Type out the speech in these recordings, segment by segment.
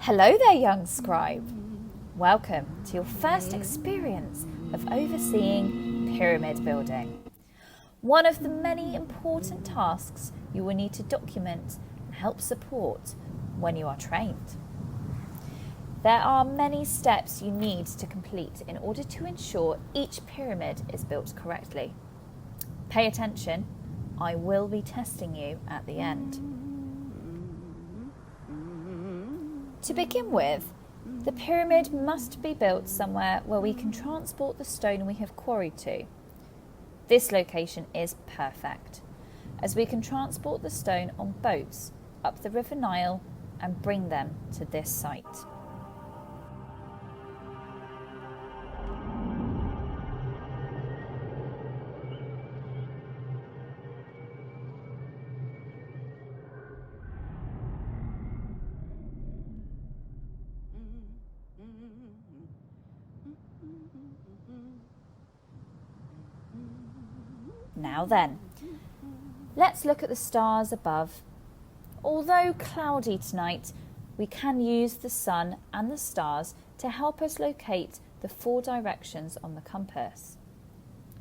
Hello there, young scribe. Welcome to your first experience of overseeing pyramid building. One of the many important tasks you will need to document and help support when you are trained. There are many steps you need to complete in order to ensure each pyramid is built correctly. Pay attention, I will be testing you at the end. To begin with, the pyramid must be built somewhere where we can transport the stone we have quarried to. This location is perfect, as we can transport the stone on boats up the River Nile and bring them to this site. Now then, let's look at the stars above. Although cloudy tonight, we can use the sun and the stars to help us locate the 4 directions on the compass.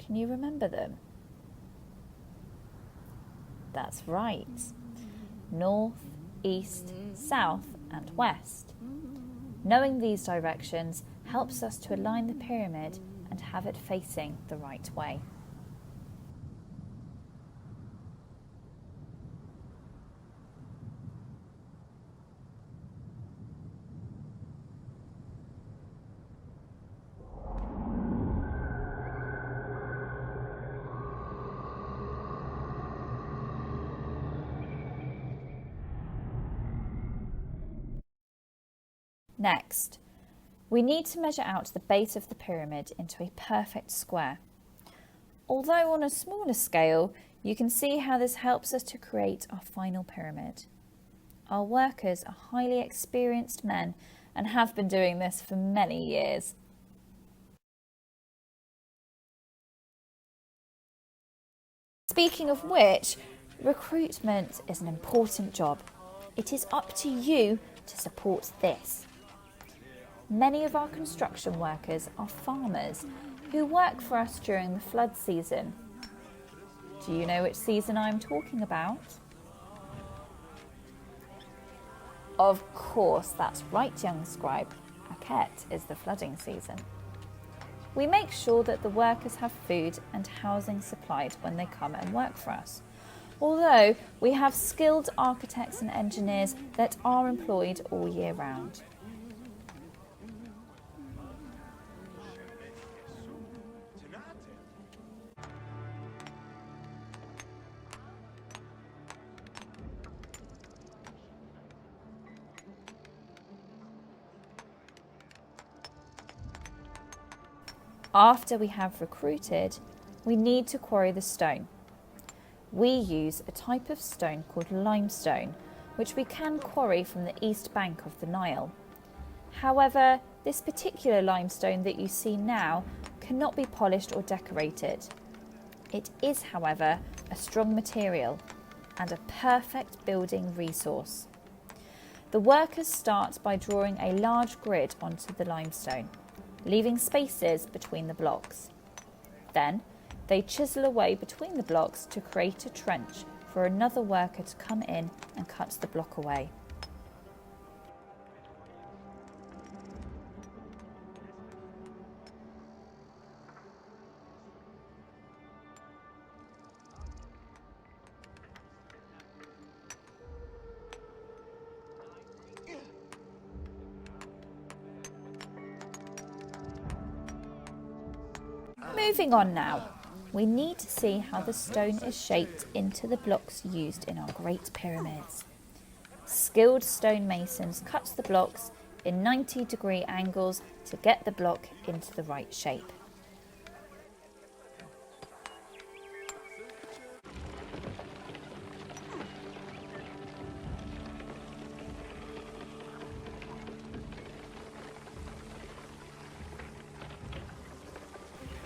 Can you remember them? That's right. North, east, south and west. Knowing these directions helps us to align the pyramid and have it facing the right way. Next, we need to measure out the base of the pyramid into a perfect square. Although on a smaller scale, you can see how this helps us to create our final pyramid. Our workers are highly experienced men and have been doing this for many years. Speaking of which, recruitment is an important job. It is up to you to support this. Many of our construction workers are farmers who work for us during the flood season. Do you know which season I'm talking about? Of course, that's right, young scribe. Aket is the flooding season. We make sure that the workers have food and housing supplied when they come and work for us. Although we have skilled architects and engineers that are employed all year round. After we have recruited, we need to quarry the stone. We use a type of stone called limestone, which we can quarry from the east bank of the Nile. However, this particular limestone that you see now cannot be polished or decorated. It is, however, a strong material and a perfect building resource. The workers start by drawing a large grid onto the limestone, leaving spaces between the blocks. Then, they chisel away between the blocks to create a trench for another worker to come in and cut the block away. Moving on now, we need to see how the stone is shaped into the blocks used in our Great Pyramids. Skilled stonemasons cut the blocks in 90-degree angles to get the block into the right shape.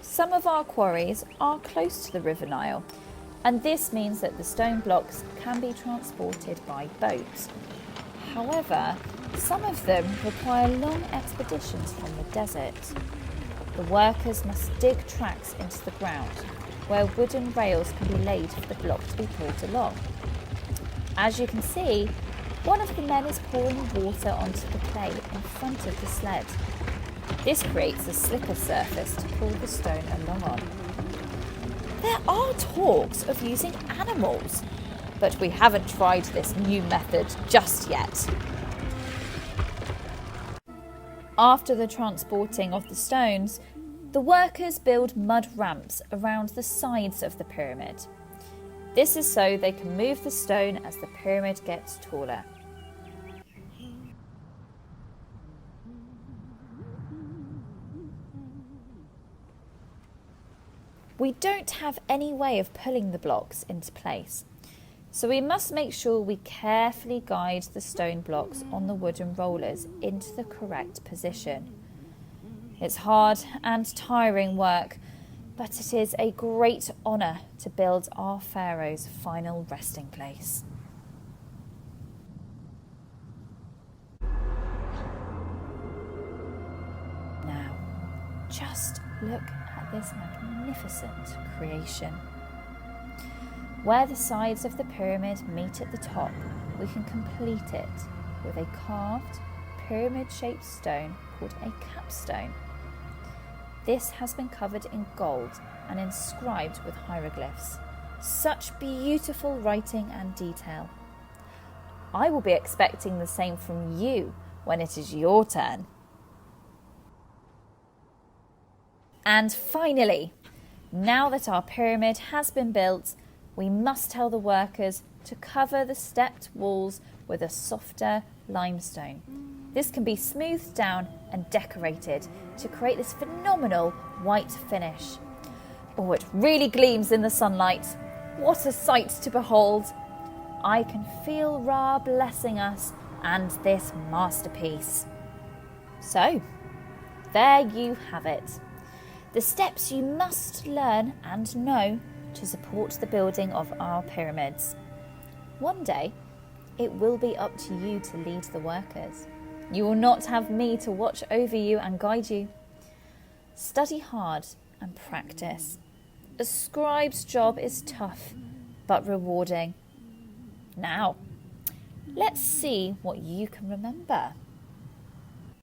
Some of our quarries are close to the River Nile, and this means that the stone blocks can be transported by boat. However, Some of them require long expeditions from the desert. The workers must dig tracks into the ground where wooden rails can be laid for the block to be pulled along. As you can see, one of the men is pouring water onto the clay in front of the sled. This creates a slicker surface to pull the stone along on. There are talks of using animals, but we haven't tried this new method just yet. After the transporting of the stones, the workers build mud ramps around the sides of the pyramid. This is so they can move the stone as the pyramid gets taller. We don't have any way of pulling the blocks into place, so we must make sure we carefully guide the stone blocks on the wooden rollers into the correct position. It's hard and tiring work, but it is a great honour to build our pharaoh's final resting place. Now, just look at this magnificent creation. Where the sides of the pyramid meet at the top, we can complete it with a carved, pyramid-shaped stone called a capstone. This has been covered in gold and inscribed with hieroglyphs. Such beautiful writing and detail. I will be expecting the same from you when it is your turn. And finally, now that our pyramid has been built, we must tell the workers to cover the stepped walls with a softer limestone. This can be smoothed down and decorated to create this phenomenal white finish. Oh, it really gleams in the sunlight. What a sight to behold. I can feel Ra blessing us and this masterpiece. So, there you have it. The steps you must learn and know to support the building of our pyramids. One day, it will be up to you to lead the workers. You will not have me to watch over you and guide you. Study hard and practice. A scribe's job is tough, but rewarding. Now, let's see what you can remember.